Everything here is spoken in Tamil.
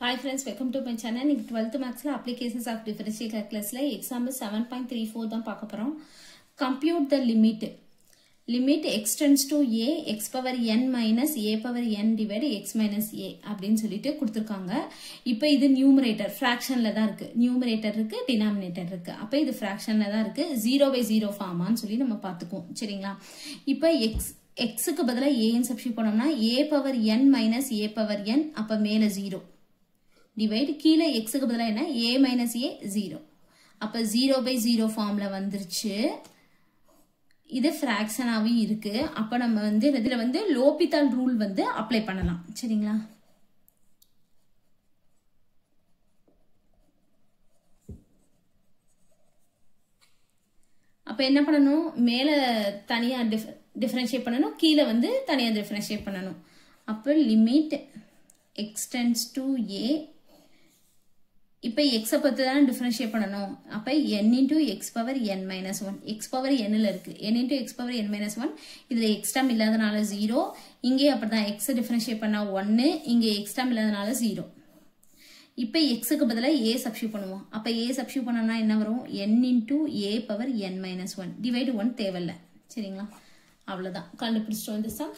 Hi friends, welcome to my channel. In 12th Maths applications of differential calculus example 7.34 தான் பார்க்க போறோம். Compute the limit. Limit x tends to a x power n minus a power n divided x minus a அப்படின்னு சொல்லிட்டு கொடுத்திருக்காங்க. இப்போ இது numerator fractionல தான் இருக்கு. Numerator இருக்கு, denominator இருக்கு. அப்ப இது fractionல தான் இருக்கு. 0/0 ஃபார்மான்னு சொல்லி நம்ம பார்த்துக்குவோம். சரிங்களா? இப்போ x க்கு பதிலா a ன்னு சப்ஸ்டிட்யூட் பண்ணோம்னா a power n minus a power n அப்ப மேல 0 divide கீழே x க்கு பதிலா என்ன a minus a 0 அப்ப 0/0 ஃபார்ம்ல வந்துருச்சு. இது ஃபிராக்ஷனாவே இருக்கு. அப்ப நம்ம வந்து இதுல வந்து லோபிதால் ரூல் வந்து அப்ளை பண்ணலாம். சரிங்களா? அப்ப என்ன பண்ணணும், மேல தனியா டிஃபரன்ஷியேட் பண்ணணும், கீழே வந்து தனியா டிஃபரன்ஷியேட் பண்ணணும். அப்ப limit x tends to a இப்ப x பத்தி தான் டிஃபரன்ஷியேட் பண்ணணும். அப்ப n into x power n minus 1 x power n ல இருக்கு. n into x power n minus 1 இதுல x term இல்லாதனால 0. இங்கே அப்படிதான் x டிஃபரன்ஷியேட் பண்ணா 1, இங்கே x term இல்லாதனால 0. இப்ப x க்கு பதிலா a சப்ஸ்டிட்யூட் பண்ணுவோம். அப்ப a சப்ஸ்டிட்யூட் பண்ணனா என்ன வரும், n into a power n minus 1 divide 1 தேவையில்ல. சரிங்களா? அவ்வளவுதான், கண்டுபிடிச்சிட்டோம் இந்த சம்.